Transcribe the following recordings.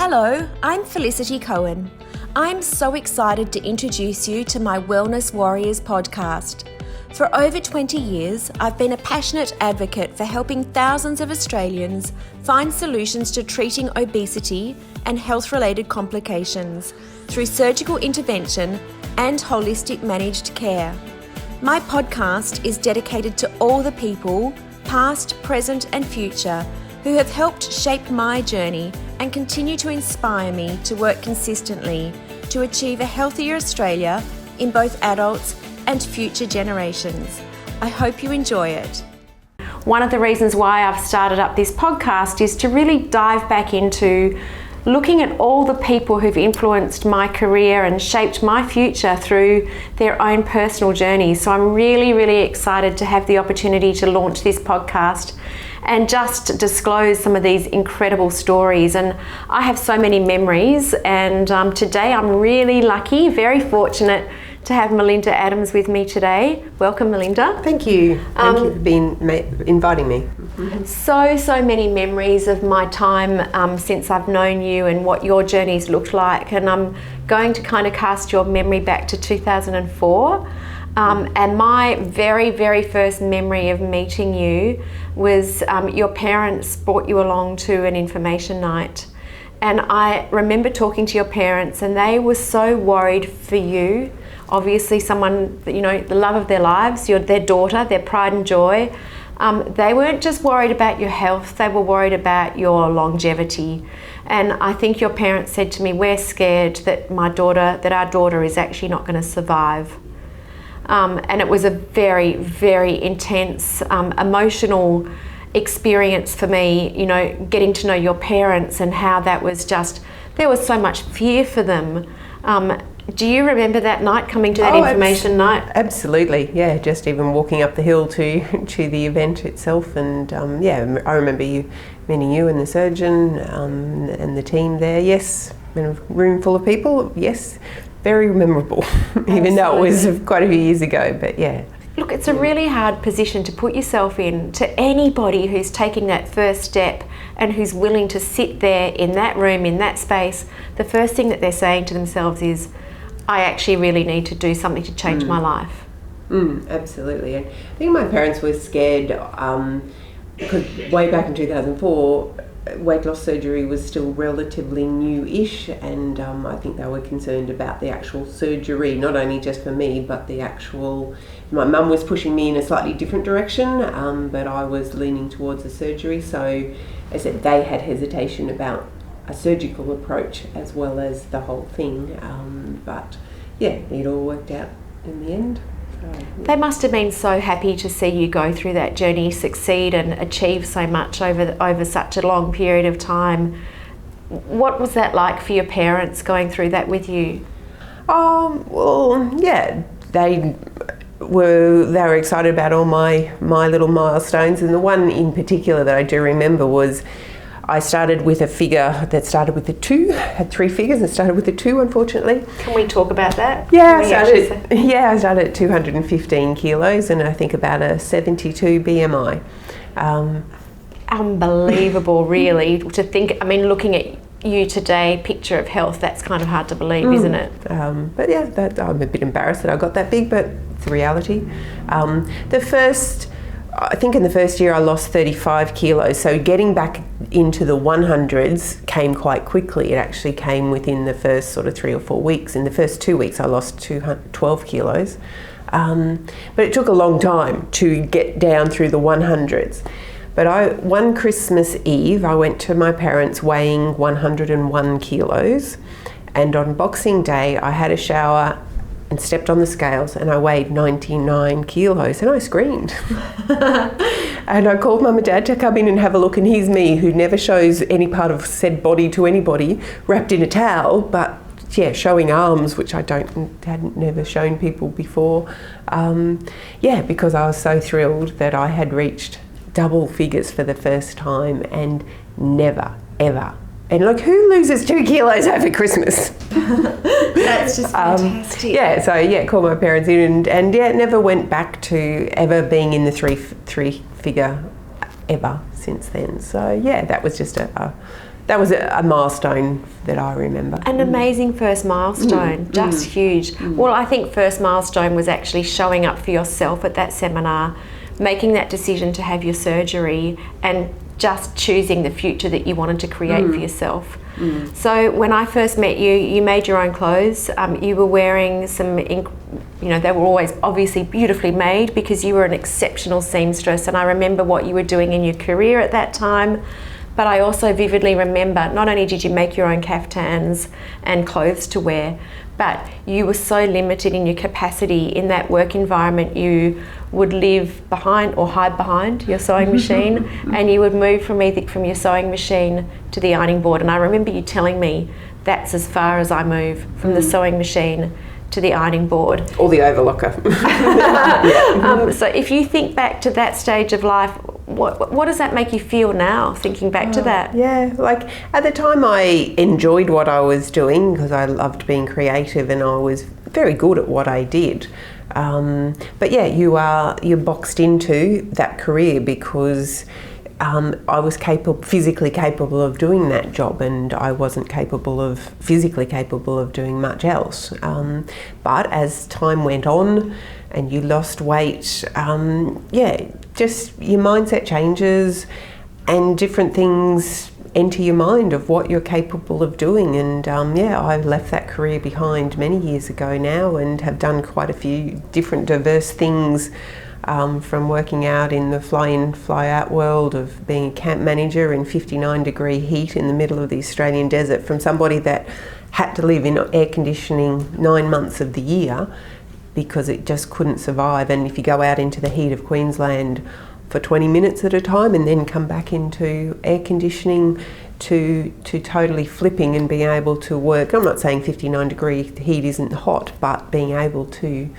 Hello, I'm Felicity Cohen. I'm so excited to introduce you to my Wellness Warriors podcast. For over 20 years, I've been a passionate advocate for helping thousands of Australians find solutions to treating obesity and health-related complications through surgical intervention and holistic managed care. My podcast is dedicated to all the people, past, present and future, who have helped shape my journey and continue to inspire me to work consistently to achieve a healthier Australia in both adults and future generations. I hope you enjoy it. One of the reasons why I've started up this podcast is to really dive back into looking at all the people who've influenced my career and shaped my future through their own personal journeys. So I'm really, really excited to have the opportunity to launch this podcast and just disclose some of these incredible stories. And I have so many memories, and today I'm really lucky, very fortunate to have Melinda Adams with me today. Welcome, Melinda. Thank you. Thank you for inviting me. So many memories of my time since I've known you and what your journey's looked like. And I'm going to kind of cast your memory back to 2004. And my very, very first memory of meeting you was your parents brought you along to an information night. And I remember talking to your parents, and they were so worried for you. Obviously someone, you know, the love of their lives, you're their daughter, their pride and joy. They weren't just worried about your health, they were worried about your longevity. And I think your parents said to me, we're scared that our daughter is actually not going to survive. And it was a very, very intense, emotional experience for me, you know, getting to know your parents and how that was just, there was so much fear for them. Do you remember that night, coming to that information night? Absolutely, yeah, just even walking up the hill to the event itself. And I remember meeting you and the surgeon and the team there, yes, in a room full of people, yes. Very memorable, even though it was quite a few years ago, but yeah. Look, it's a really hard position to put yourself in, to anybody who's taking that first step and who's willing to sit there in that room, in that space. The first thing that they're saying to themselves is, I actually really need to do something to change my life. Absolutely. And I think my parents were scared because way back in 2004, weight loss surgery was still relatively new-ish, and I think they were concerned about the actual surgery, not only just for me, but my mum was pushing me in a slightly different direction, but I was leaning towards the surgery. So I said they had hesitation about a surgical approach as well as the whole thing, but yeah, it all worked out in the end. They must have been so happy to see you go through that journey, succeed and achieve so much over such a long period of time. What was that like for your parents going through that with you? Well, yeah, they were excited about all my little milestones, and the one in particular that I do remember was I started with a figure that started with a 2, had 3 figures and started with a 2, unfortunately. Can we talk about that? Yeah, I started at 215 kilos and I think about a 72 BMI. Unbelievable, really, to think. I mean, looking at you today, picture of health, that's kind of hard to believe, isn't it? But yeah, I'm a bit embarrassed that I got that big, but it's a reality. I think in the first year I lost 35 kilos, so getting back into the 100s came quite quickly. It actually came within the first sort of 3 or 4 weeks. In the first 2 weeks I lost 12 kilos, but it took a long time to get down through the 100s. But one Christmas Eve I went to my parents weighing 101 kilos, and on Boxing Day I had a shower and stepped on the scales and I weighed 99 kilos and I screamed. And I called Mum and Dad to come in and have a look, and here's me, who never shows any part of said body to anybody, wrapped in a towel, but yeah, showing arms, which I hadn't never shown people before. Because I was so thrilled that I had reached double figures for the first time, and never, ever. And like, who loses 2 kilos over Christmas? That's just fantastic. Called my parents in and never went back to ever being in the three figure ever since then. So yeah, that was just a that was a milestone that I remember. An amazing first milestone, just huge. Well, I think first milestone was actually showing up for yourself at that seminar, making that decision to have your surgery, and just choosing the future that you wanted to create for yourself. So when I first met you, you made your own clothes. You were wearing some, they were always obviously beautifully made because you were an exceptional seamstress, and I remember what you were doing in your career at that time. But I also vividly remember, not only did you make your own caftans and clothes to wear, but you were so limited in your capacity in that work environment. You would live behind or hide behind your sewing machine, and you would move from your sewing machine to the ironing board. And I remember you telling me that's as far as I move, from the sewing machine to the ironing board. Or the overlocker. So if you think back to that stage of life, what does that make you feel now, thinking back to that? Yeah, like at the time I enjoyed what I was doing because I loved being creative and I was very good at what I did. But yeah, you're boxed into that career because I was physically capable of doing that job, and I wasn't physically capable of doing much else. But as time went on and you lost weight, just your mindset changes and different things enter your mind of what you're capable of doing. And I left that career behind many years ago now and have done quite a few different diverse things. From working out in the fly-in, fly-out world of being a camp manager in 59-degree heat in the middle of the Australian desert, from somebody that had to live in air conditioning 9 months of the year because it just couldn't survive. And if you go out into the heat of Queensland for 20 minutes at a time and then come back into air conditioning, to totally flipping and being able to work. I'm not saying 59-degree heat isn't hot, but being able to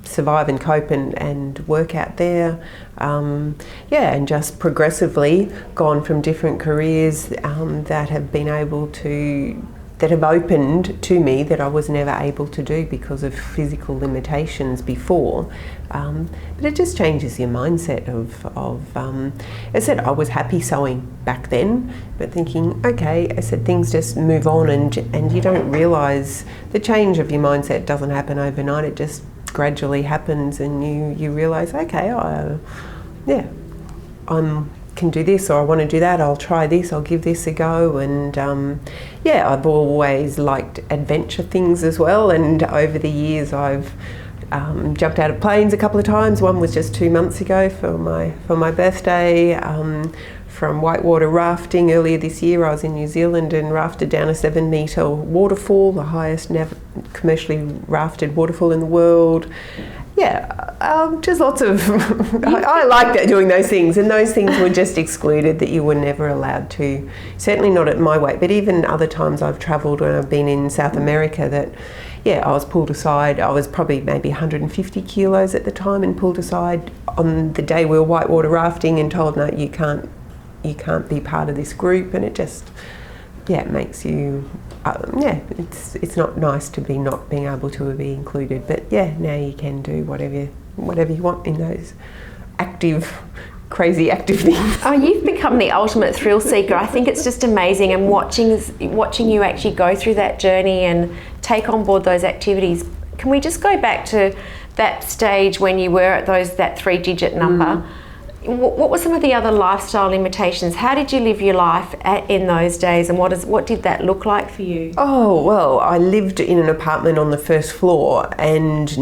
survive and cope and work out there, and just progressively gone from different careers that have opened to me that I was never able to do because of physical limitations before. But it just changes your mindset of I said I was happy sewing back then, but thinking, okay, I said things just move on, and you don't realise the change of your mindset doesn't happen overnight. It just gradually happens, and you realise, okay, I can do this, or I want to do that, I'll try this, I'll give this a go. And I've always liked adventure things as well, and over the years I've jumped out of planes a couple of times. One was just 2 months ago for my birthday. From whitewater rafting earlier this year, I was in New Zealand and rafted down a 7-metre waterfall, the highest commercially rafted waterfall in the world. Just lots of, I like doing those things, and those things were just excluded, that you were never allowed to, certainly not at my weight. But even other times I've travelled when I've been in South America that, I was pulled aside. I was probably maybe 150 kilos at the time and pulled aside on the day we were whitewater rafting and told, no, you can't be part of this group. And it just, it makes you, it's not nice to be not being able to be included. But now you can do whatever you want in those crazy active things. Oh, you've become the ultimate thrill seeker. I think it's just amazing, and watching you actually go through that journey and take on board those activities. Can we just go back to that stage when you were at that 3-digit number? What were some of the other lifestyle limitations? How did you live your life in those days, and what did that look like for you? Oh, well, I lived in an apartment on the first floor and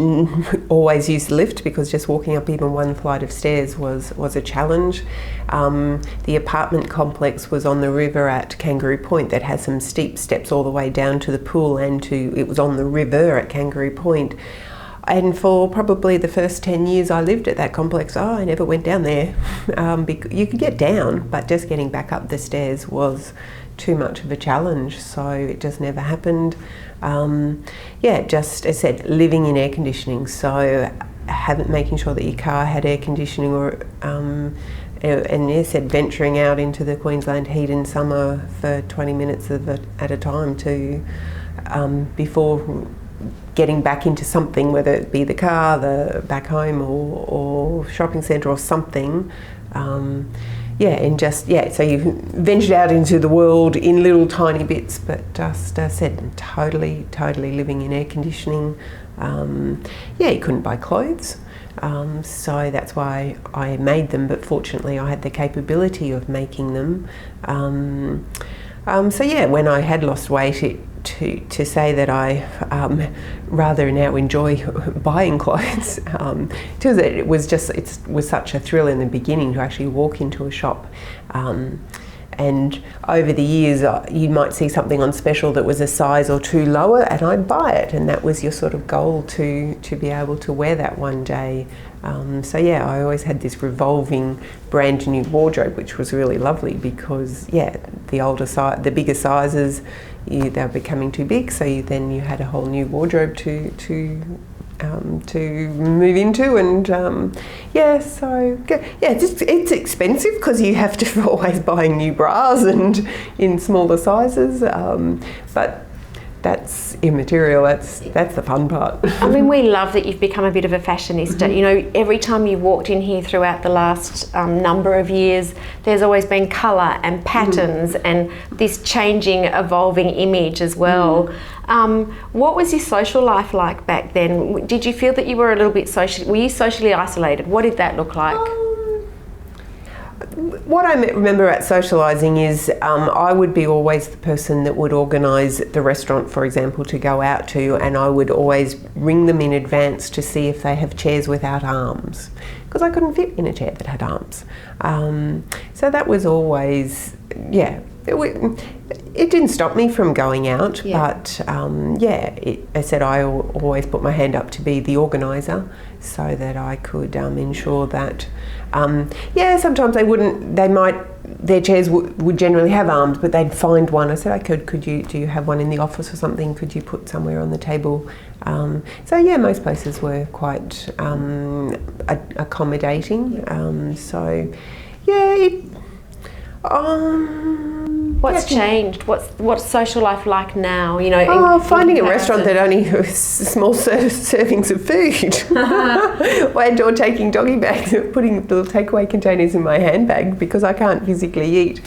always used the lift because just walking up even one flight of stairs was a challenge. The apartment complex was on the river at Kangaroo Point that has some steep steps all the way down to the pool, and it was on the river at Kangaroo Point. And for probably the first 10 years I lived at that complex, I never went down there. You could get down, but just getting back up the stairs was too much of a challenge, so it just never happened. Just, as I said, living in air conditioning, so making sure that your car had air conditioning, venturing out into the Queensland heat in summer for 20 minutes at a time before getting back into something, whether it be the car, the back home, or shopping centre or something. so you ventured out into the world in little tiny bits, but just said totally living in air conditioning. You couldn't buy clothes, so that's why I made them, but fortunately I had the capability of making them. When I had lost weight, to say that I rather now enjoy buying clothes, it was such a thrill in the beginning to actually walk into a shop. And over the years, you might see something on special that was a size or two lower, and I'd buy it, and that was your sort of goal to be able to wear that one day. I always had this revolving brand new wardrobe, which was really lovely because the bigger sizes, they were becoming too big, so you had a whole new wardrobe to move into, and it's expensive because you have to always buying new bras and in smaller sizes, but that's immaterial. That's the fun part. I mean, we love that you've become a bit of a fashionista. You know, every time you walked in here throughout the last number of years, there's always been colour and patterns and this changing, evolving image as well. What was your social life like back then? Did you feel that you were a little bit were you socially isolated? What did that look like? What I remember at socialising is I would be always the person that would organise the restaurant, for example, to go out to, and I would always ring them in advance to see if they have chairs without arms, because I couldn't fit in a chair that had arms. So that was always, it didn't stop me from going out, but I said I always put my hand up to be the organiser so that I could ensure that, sometimes their chairs would generally have arms, but they'd find one. I said, do you have one in the office or something? Could you put somewhere on the table? Most places were quite accommodating. What's changed? What's social life like now? You know, finding a restaurant that only has small servings of food, or taking doggy bags, putting little takeaway containers in my handbag because I can't physically eat.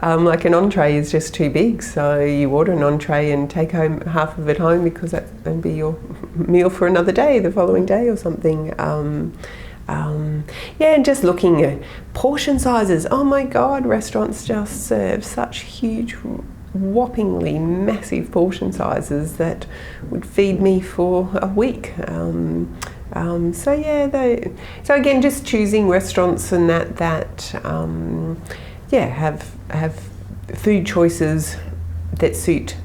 Like an entree is just too big, so you order an entree and take home half of it home because that's going to be your meal for another day, the following day or something. And just looking at portion sizes. Oh my God, restaurants just serve such huge, whoppingly massive portion sizes that would feed me for a week. So again, just choosing restaurants and have food choices that suit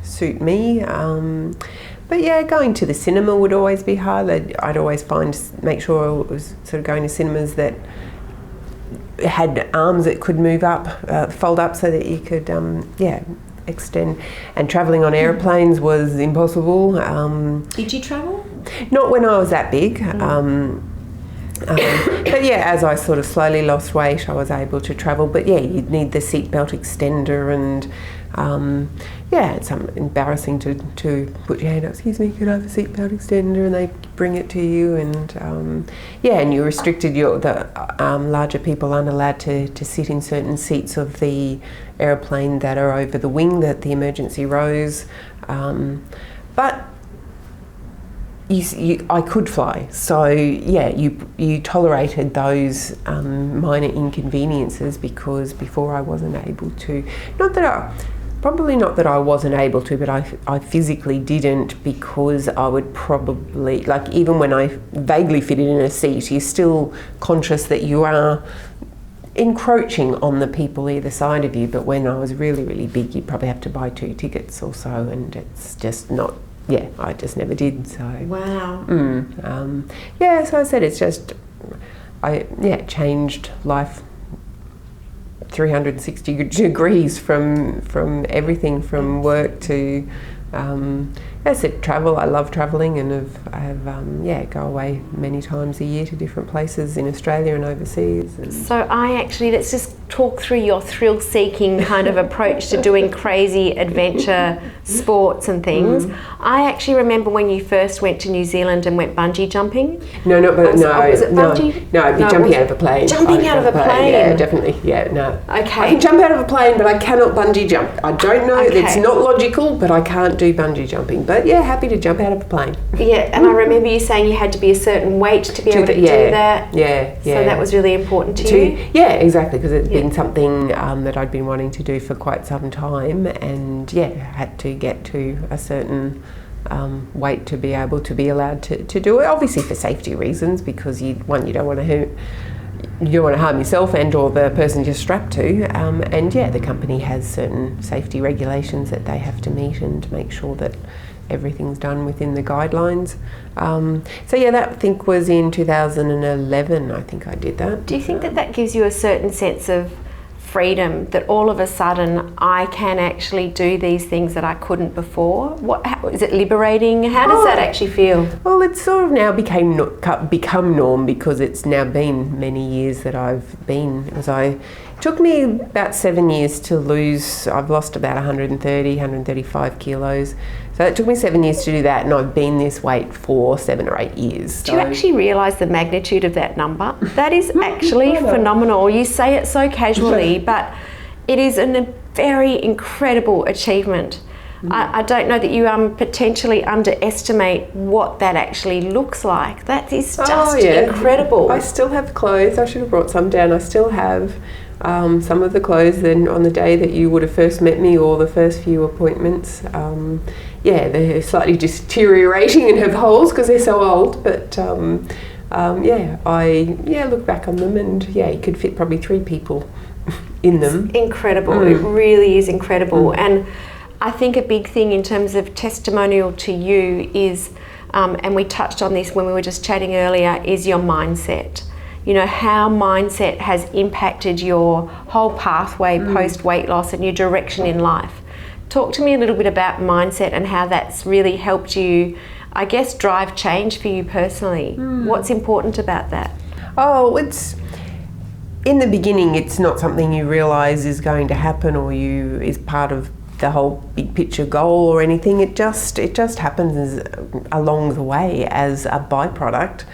me. But going to the cinema would always be hard. I'd always make sure I was sort of going to cinemas that had arms that could move up, fold up so that you could, extend. And travelling on aeroplanes was impossible. Did you travel? Not when I was that big. But as I sort of slowly lost weight, I was able to travel. But you'd need the seatbelt extender and it's embarrassing to put your hand up, excuse me, could I have a seatbelt extender, and they bring it to you, and and you're restricted. The larger people aren't allowed to sit in certain seats of the aeroplane that are over the wing, that the emergency rows, but I could fly, so you tolerated those minor inconveniences, because before I wasn't able to. Probably not that I wasn't able to, but I physically didn't, because I would probably, like, even when I vaguely fitted in a seat, you're still conscious that you are encroaching on the people either side of you. But when I was really, really big, you'd probably have to buy 2 tickets or so, and it's just not, I just never did, so. Wow. So I said it's just, changed life 360 degrees from everything, from work to as I said, travel. I love travelling, and I have go away many times a year to different places in Australia and overseas. And so let's just talk through your thrill-seeking kind of approach to doing crazy adventure sports and things. I actually remember when you first went to New Zealand and went bungee jumping. Was it bungee? No, it'd be jumping out of a plane. Jumping out of a plane? Yeah, definitely. Yeah, no. Okay. I can jump out of a plane, but I cannot bungee jump. I don't know. Okay. It's not logical, but I can't do bungee jumping. But yeah, happy to jump out of a plane. Yeah, and I remember you saying you had to be a certain weight to be able to do that. Yeah. So that was really important to you? Yeah, exactly, because it's been something that I'd been wanting to do for quite some time, and had to get to a certain weight to be able to be allowed to do it, obviously for safety reasons, because you don't want to harm yourself and or the person you're strapped to, and the company has certain safety regulations that they have to meet and to make sure that everything's done within the guidelines. That I think was in 2011. I think I did that. Do you think that gives you a certain sense of freedom, that all of a sudden I can actually do these things that I couldn't before? Is it liberating? How does that actually feel? Well, it's sort of now become norm, because it's now been many years that I've been. It took me about 7 years to lose. I've lost about 135 kilos. So it took me 7 years to do that, and I've been this weight for 7 or 8 years. Do you actually realise the magnitude of that number? That is actually phenomenal. You say it so casually, but it is a very incredible achievement. I don't know that you potentially underestimate what that actually looks like. That is just incredible. I still have clothes. I should have brought some down. I still have some of the clothes then on the day that you would have first met me, or the first few appointments. They're slightly deteriorating and have holes because they're so old, but I look back on them, and you could fit probably 3 people in them. It's incredible. It really is incredible. And I think a big thing in terms of testimonial to you is, and we touched on this when we were just chatting earlier, is your mindset. You know, how mindset has impacted your whole pathway post weight loss and your direction in life. Talk to me a little bit about mindset and how that's really helped you, I guess, drive change for you personally. What's important about that? Oh, it's in the beginning, it's not something you realise is going to happen or is part of the whole big picture goal or anything. It just happens along the way as a byproduct.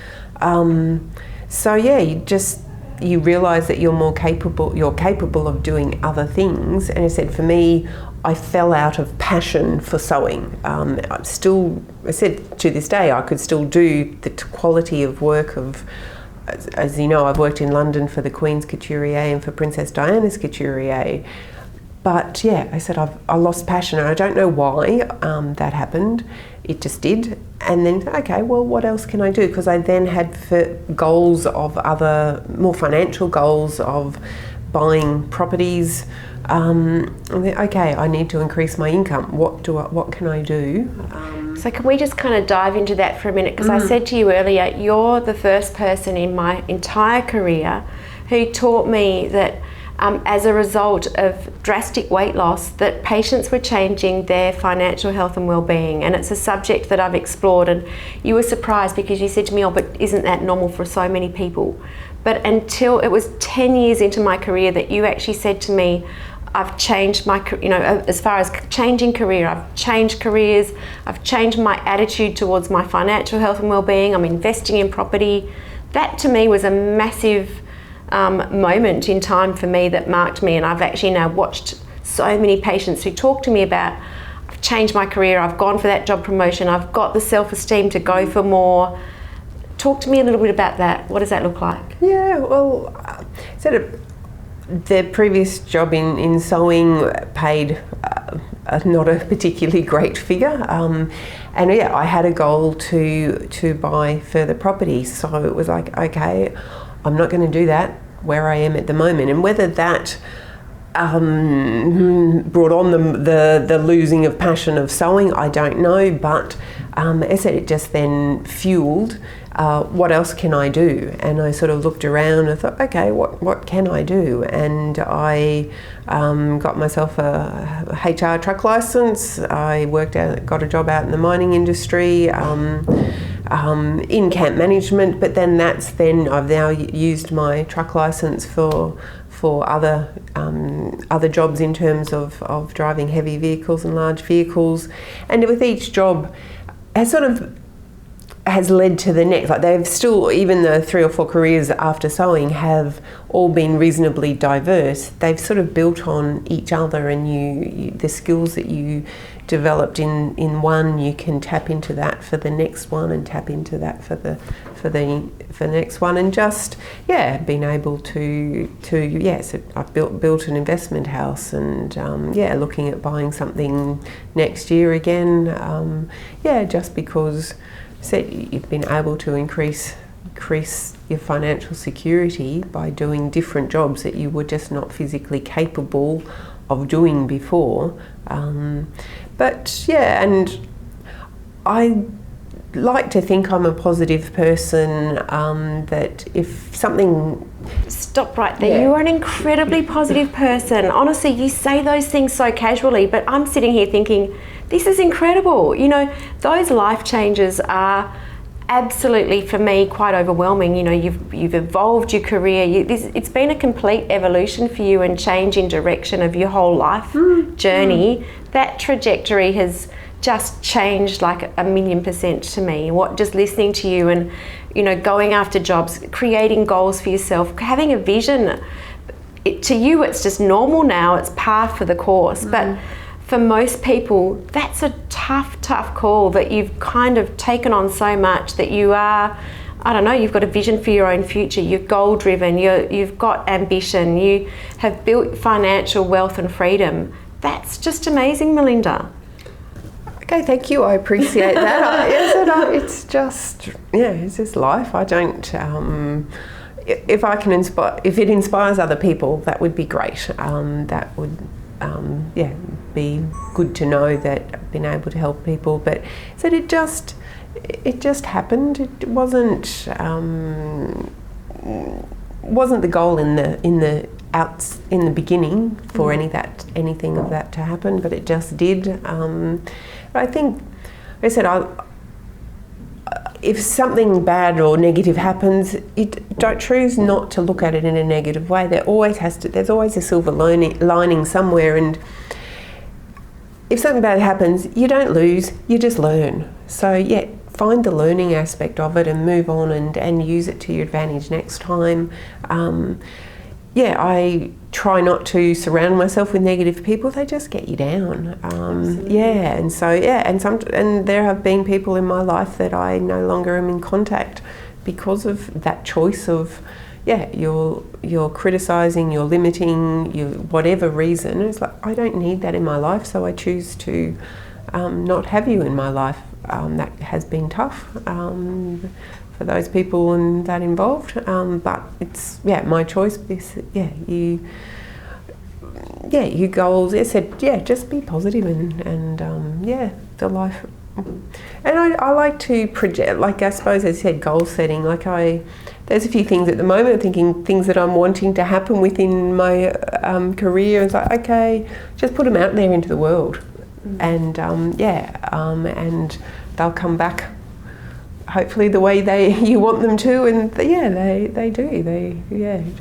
You realise that you're capable of doing other things. And I said, for me, I fell out of passion for sewing. I said to this day, I could still do the quality of work of, as you know, I've worked in London for the Queen's Couturier and for Princess Diana's Couturier. But I said I lost passion, and I don't know why that happened. It just did. And then, okay, well, what else can I do? Because I then had goals of other, more financial goals of buying properties. Okay, I need to increase my income. What can I do? So can we just kind of dive into that for a minute? Because I said to you earlier, you're the first person in my entire career who taught me that as a result of drastic weight loss, that patients were changing their financial health and well-being. And it's a subject that I've explored, and you were surprised because you said to me, oh, but isn't that normal for so many people? But until it was 10 years into my career that you actually said to me, I've changed my, as far as changing career, I've changed careers, I've changed my attitude towards my financial health and well-being, I'm investing in property. That to me was a massive moment in time for me that marked me, and I've actually now watched so many patients who talk to me about, I've changed my career, I've gone for that job promotion, I've got the self-esteem to go for more. Talk to me a little bit about that. What does that look like? Yeah, well, the previous job in sewing paid not a particularly great figure, and I had a goal to buy further property, so it was like, okay, I'm not going to do that where I am at the moment. And whether that brought on the losing of passion of sewing, I don't know, but I said it just then fueled, what else can I do? And I sort of looked around and thought, okay, what can I do? And I got myself a HR truck license. I got a job out in the mining industry, in camp management, but then I've now used my truck license for other jobs in terms of driving heavy vehicles and large vehicles. And with each job has led to the next. Like they've still, even the 3 or 4 careers after sewing have all been reasonably diverse. They've sort of built on each other, and the skills that you developed in one, you can tap into that for the next one, and tap into that for the next one, and just being able to so I've built an investment house, and looking at buying something next year again, just because you've been able to increase your financial security by doing different jobs that you were just not physically capable of doing before. And I like to think I'm a positive person, that if something... Stop right there. You are an incredibly positive person. Honestly, you say those things so casually, but I'm sitting here thinking, this is incredible. You know, those life changes are absolutely, for me, quite overwhelming. You know, you've evolved your career. It's been a complete evolution for you, and change in direction of your whole life journey. That trajectory has just changed like 1,000,000% to me. Just listening to you, and you know, going after jobs, creating goals for yourself, having a vision. To you, it's just normal now. It's par for the course, but for most people, that's a tough call that you've kind of taken on so much that you are, I don't know, you've got a vision for your own future, you're goal driven, you've got ambition, you have built financial wealth and freedom. That's just amazing, Melinda. Okay, thank you. I appreciate that. It's just life. I don't. If I can inspire, if it inspires other people, that would be great. That would, be good to know that I've been able to help people. But it just happened. It wasn't the goal in the beginning for anything of that to happen, but it just did. I think, I said, if something bad or negative happens, don't choose not to look at it in a negative way. There's always a silver lining somewhere, and if something bad happens, you don't lose, you just learn. So find the learning aspect of it and move on and use it to your advantage next time. I try not to surround myself with negative people. They just get you down. And there have been people in my life that I no longer am in contact because of that choice of, you're criticising, you're limiting, whatever reason. It's like, I don't need that in my life, so I choose to not have you in my life. That has been tough. For those people and that involved, but it's my choice. Your goals. I said just be positive and the life. And I like to project. Like I suppose I said, goal setting. There's a few things at the moment, thinking things that I'm wanting to happen within my career. It's like, okay, just put them out there into the world, and and they'll come back. Hopefully the way you want them to, and they do.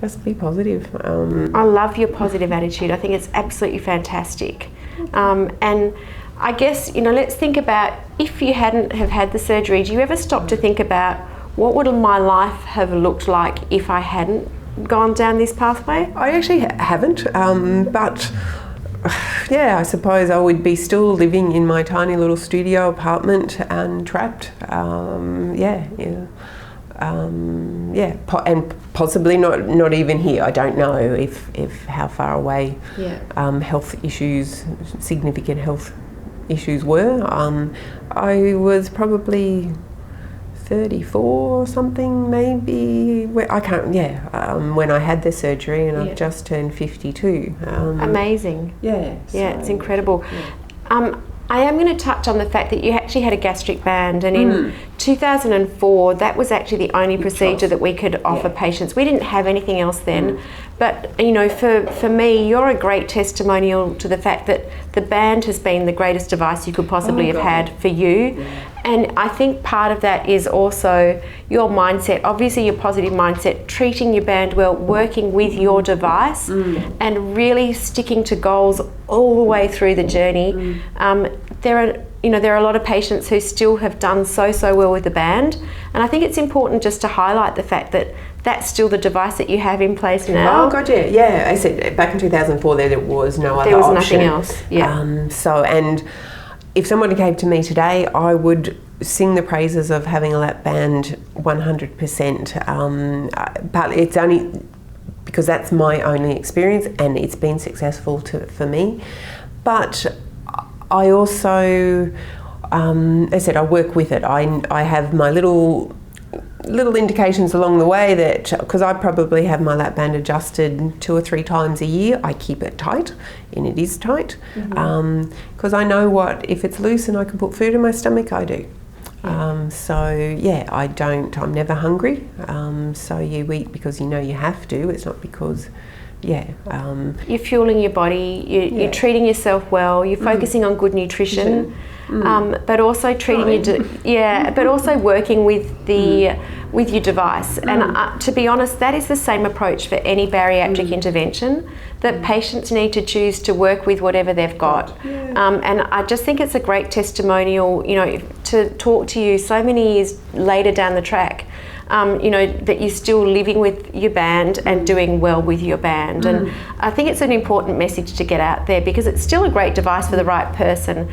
Just be positive. I love your positive attitude. I think it's absolutely fantastic. And I guess, let's think about, if you hadn't have had the surgery, do you ever stop to think about what would my life have looked like if I hadn't gone down this pathway? I actually haven't, but I suppose I would be still living in my tiny little studio apartment and trapped. And possibly not even here. I don't know if how far away significant health issues were. I was probably 34 or something, maybe. When I had the surgery, and I've just turned 52. Amazing. Yeah. It's incredible. Yeah. I am going to touch on the fact that you actually had a gastric band, and in 2004 that was actually the only procedure that we could offer patients. We didn't have anything else then. But you know, for me, you're a great testimonial to the fact that the band has been the greatest device you could possibly have had for you. And I think part of that is also your mindset, obviously your positive mindset, treating your band well, working with your device, and really sticking to goals all the way through the journey. There are a lot of patients who still have done so well with the band, and I think it's important just to highlight the fact that that's still the device that you have in place now. Oh God, yeah. I said back in 2004 there was no other option. There was nothing else. Yeah. So, and if somebody came to me today, I would sing the praises of having a lap band 100%. But it's only because that's my only experience, and it's been successful for me. But I also, as I said, I work with it. I have my little indications along the way that, because I probably have my lap band adjusted 2 or 3 times a year, I keep it tight, and it is tight, because I know what, if it's loose and I can put food in my stomach, I do. I'm never hungry, so you eat because you know you have to, it's not because you're fueling your body, you're treating yourself well, you're focusing on good nutrition, but also treating but also working with your device. And to be honest, that is the same approach for any bariatric intervention, that patients need to choose to work with whatever they've got. And I just think it's a great testimonial, you know, to talk to you so many years later down the track. That you're still living with your band and doing well with your band. And I think it's an important message to get out there, because it's still a great device for the right person.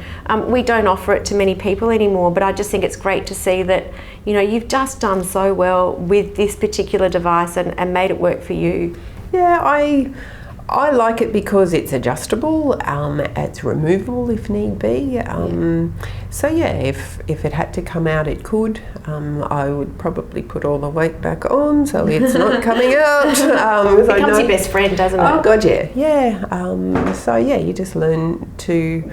We don't offer it to many people anymore, but I just think it's great to see that, you know, you've just done so well with this particular device and made it work for you. Yeah, I like it because it's adjustable, it's removable if need be. So if it had to come out, it could. I would probably put all the weight back on so it's not coming out. It becomes your best friend, doesn't it? Oh God, yeah. You just learn to.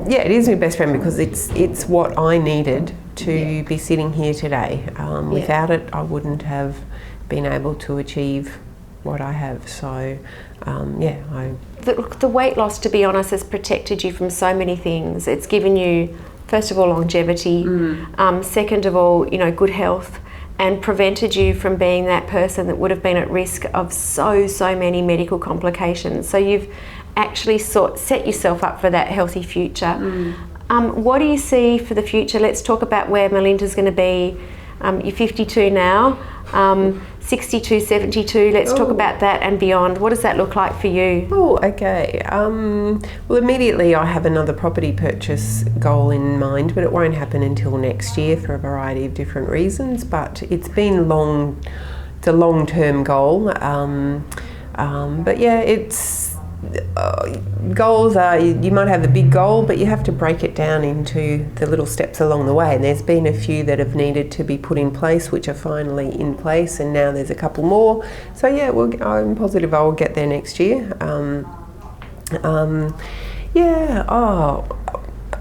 Yeah, it is my best friend because it's what I needed to be sitting here today. Without it, I wouldn't have been able to achieve what I have. So the weight loss, to be honest, has protected you from so many things. It's given you, first of all, longevity, second of all, you know, good health, and prevented you from being that person that would have been at risk of so many medical complications. So you've actually set yourself up for that healthy future. What do you see for the future? Let's talk about where Melinda's going to be. You're 52 now, 62, 72, let's talk about that and beyond. What does that look like for you? Oh, okay. Well, immediately I have another property purchase goal in mind, but it won't happen until next year for a variety of different reasons, but it's been it's a long-term goal. But yeah, it's goals are, you might have a big goal, but you have to break it down into the little steps along the way, and there's been a few that have needed to be put in place, which are finally in place, and now there's a couple more. So yeah, I'm positive I will get there next year.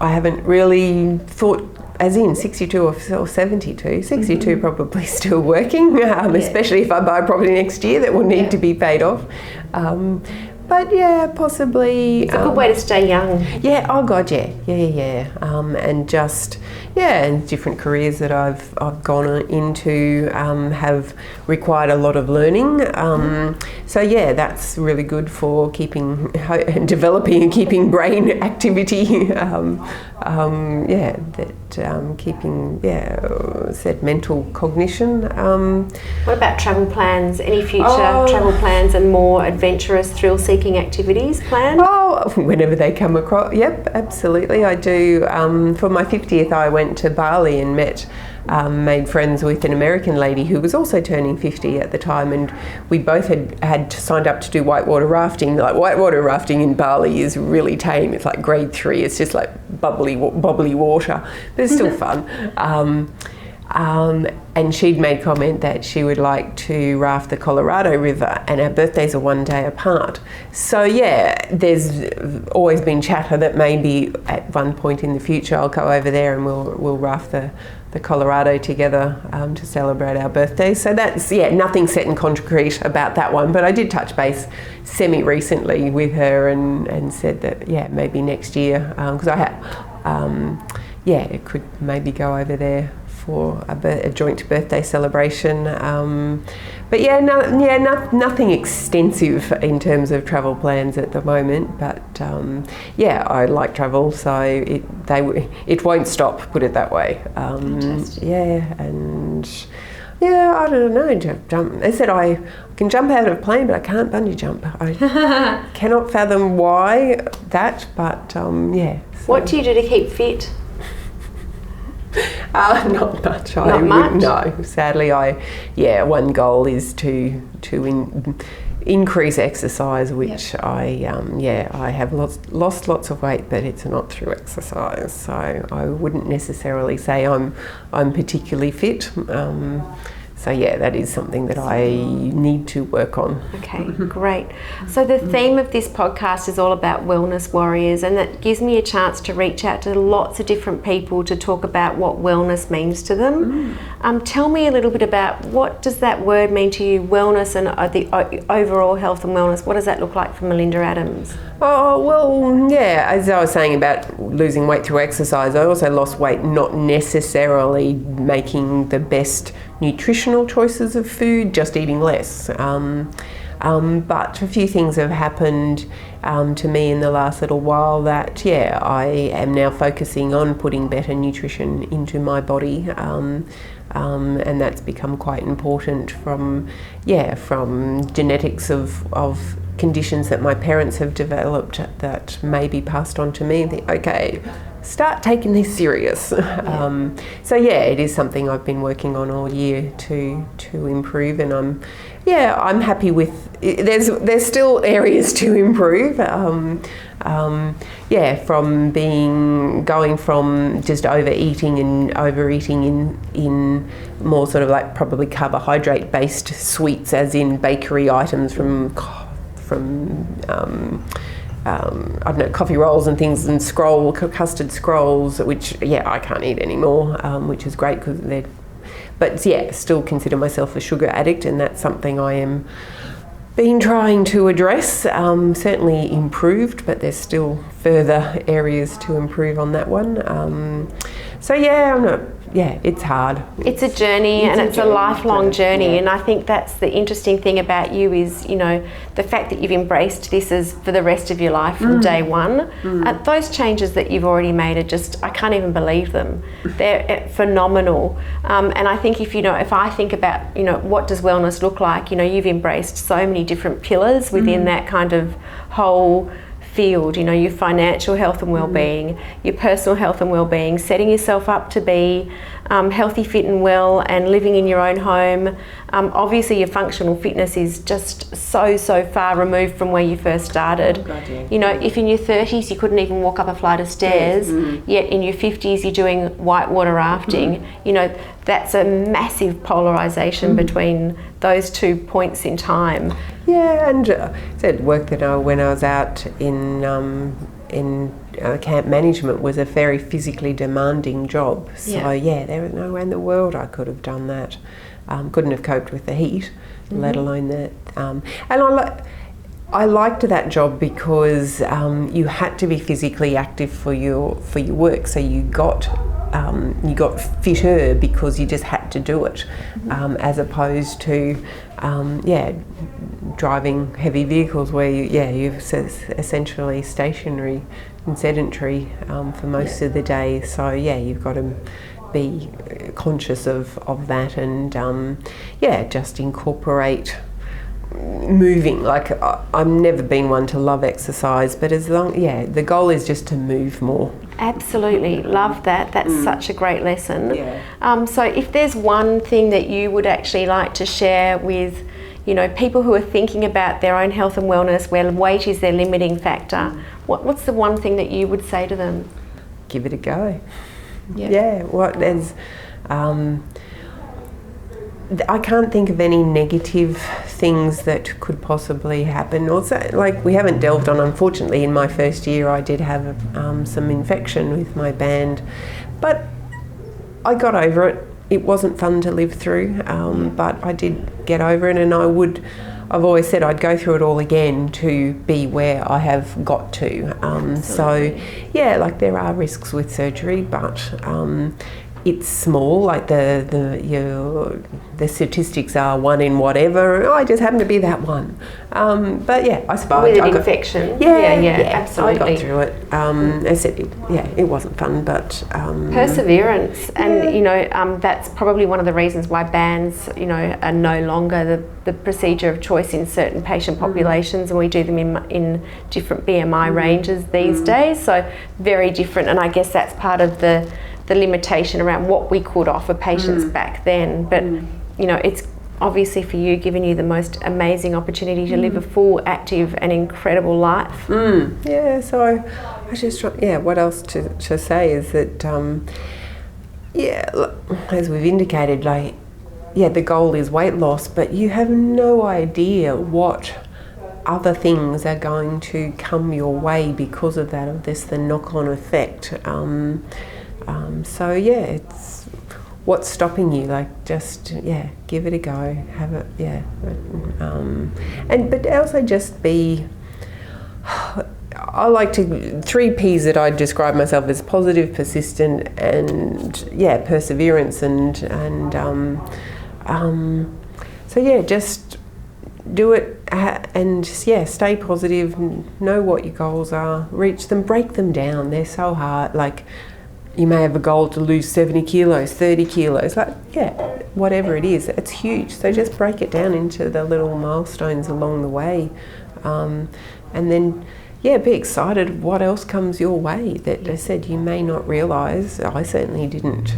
I haven't really thought as in 62 or 72. 62 probably still working, especially if I buy a property next year that will need to be paid off. But yeah, possibly. It's a good way to stay young. Yeah, oh God, yeah. And just, and different careers that I've gone into have required a lot of learning. So yeah, that's really good for developing and keeping brain activity. Keeping mental cognition. What about travel plans? Any future travel plans and more adventurous, thrill-seeking activities planned? Oh, whenever they come across. Yep, absolutely. I do. For my 50th, I went to Bali and made friends with an American lady who was also turning 50 at the time, and we both had signed up to do whitewater rafting. Like, whitewater rafting in Bali is really tame. It's like grade 3. It's just like bubbly water, but it's still fun. And she'd made comment that she would like to raft the Colorado River, and our birthdays are one day apart. So yeah, there's always been chatter that maybe at one point in the future I'll go over there and we'll raft the Colorado together to celebrate our birthdays. So that's, yeah, nothing set in concrete about that one, but I did touch base semi-recently with her and said that, yeah, maybe next year, because I have, yeah, it could maybe go over there for a joint birthday celebration. But yeah, nothing extensive in terms of travel plans at the moment. But yeah, I like travel, so it won't stop. Put it that way. Yeah, and yeah, I don't know. Jump. They said I can jump out of a plane, but I can't bungee jump. I cannot fathom why that. But yeah. So. What do you do to keep fit? Not much. Not much? No, sadly, one goal is to increase exercise, which yeah. I have lost lots of weight, but it's not through exercise. So I wouldn't necessarily say I'm particularly fit. So yeah, that is something that I need to work on. Okay, great. So the theme of this podcast is all about wellness warriors, and that gives me a chance to reach out to lots of different people to talk about what wellness means to them. Tell me a little bit about, what does that word mean to you, wellness, and the overall health and wellness? What does that look like for Melinda Adams? Oh, well, yeah, as I was saying about losing weight through exercise, I also lost weight not necessarily making the best nutritional choices of food, just eating less. But a few things have happened to me in the last little while that, yeah, I am now focusing on putting better nutrition into my body. And that's become quite important from genetics of conditions that my parents have developed that may be passed on to me. And think, okay, start taking this serious. So yeah, it is something I've been working on all year to improve, and I'm happy with. There's still areas to improve. From going from just overeating in more sort of like probably carbohydrate based sweets, as in bakery items from I don't know, coffee rolls and things, and custard scrolls, which I can't eat anymore, which is great because but yeah, still consider myself a sugar addict, and that's something I am been trying to address. Certainly improved, but there's still further areas to improve on that one. So yeah, it's hard. It's a journey, and it's a lifelong journey. Yeah. And I think that's the interesting thing about you is, the fact that you've embraced this as for the rest of your life from day one. Those changes that you've already made are just, I can't even believe them. They're phenomenal. And I think if I think about, what does wellness look like, you've embraced so many different pillars within that kind of whole field, your financial health and well-being, your personal health and well-being, setting yourself up to be healthy, fit and well, and living in your own home. Obviously your functional fitness is just so far removed from where you first started. Oh, God, yeah. If in your 30s you couldn't even walk up a flight of stairs, yet in your 50s you're doing whitewater rafting, that's a massive polarisation between those 2 points in time. Yeah, and said work that when I was out in camp management was a very physically demanding job. So yeah, there was no way in the world I could have done that. Couldn't have coped with the heat, let alone that. And I liked that job because you had to be physically active for your work. So you got fitter because you just had to do it, as opposed to driving heavy vehicles where you're essentially stationary and sedentary for most of the day. So you've got to be conscious of that, and just incorporate moving. Like I've never been one to love exercise, but the goal is just to move more. Absolutely, love that. That's such a great lesson. So if there's one thing that you would actually like to share with people who are thinking about their own health and wellness, where weight is their limiting factor, what's the one thing that you would say to them? Give it a go. I can't think of any negative things that could possibly happen. Also, like, we haven't delved on, unfortunately, in my first year I did have some infection with my band, but I got over it. It wasn't fun to live through, but I did get over it, and I've always said I'd go through it all again to be where I have got to. So yeah, like, there are risks with surgery, but it's small. Like, the statistics are 1 in whatever. I just happen to be that one. But yeah, I survived. With an infection. Yeah, absolutely. I got through it. I said, it wasn't fun, but perseverance, and that's probably one of the reasons why bands, are no longer the procedure of choice in certain patient populations, and we do them in different BMI ranges these days. So very different, and I guess that's part of the limitation around what we could offer patients back then. But it's obviously for you, given you the most amazing opportunity to live a full, active and incredible life. Yeah, so I just what else to say is that as we've indicated, like, the goal is weight loss, but you have no idea what other things are going to come your way because of that, of this, the knock-on effect. So it's what's stopping you, like, just give it a go, have it, but also just be, I like to, 3 P's that I describe myself as: positive, persistent, and perseverance, and just do it, and stay positive, know what your goals are, reach them, break them down. They're so hard. Like, you may have a goal to lose 70 kilos, 30 kilos, whatever it is, it's huge. So just break it down into the little milestones along the way. And then, be excited what else comes your way that, I said, you may not realise. I certainly didn't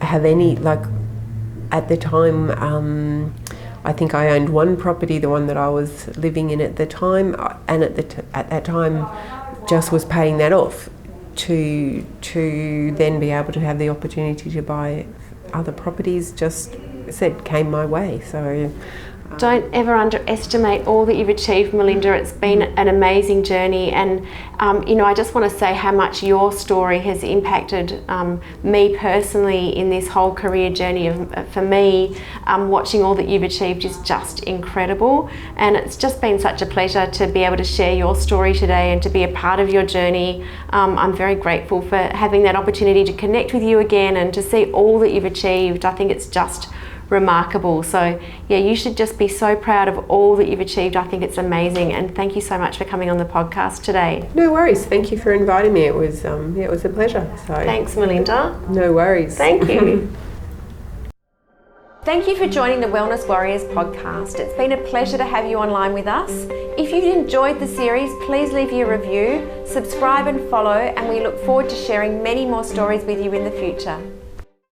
have any, like, at the time, I think I owned 1 property, the one that I was living in at the time, and at that time just was paying that off to then be able to have the opportunity to buy other properties. Just came my way. So don't ever underestimate all that you've achieved, Melinda. It's been an amazing journey, and I just want to say how much your story has impacted me personally in this whole career journey. For me, watching all that you've achieved is just incredible, and it's just been such a pleasure to be able to share your story today and to be a part of your journey. I'm very grateful for having that opportunity to connect with you again and to see all that you've achieved. I think it's just remarkable. So you should just be so proud of all that you've achieved. I think it's amazing, and thank you so much for coming on the podcast today. No worries. Thank you for inviting me. It was a pleasure. So thanks, Melinda. No worries. Thank you. Thank you for joining the Wellness Warriors podcast. It's been a pleasure to have you online with us. If you've enjoyed the series, please leave your review, subscribe and follow, and we look forward to sharing many more stories with you in the future.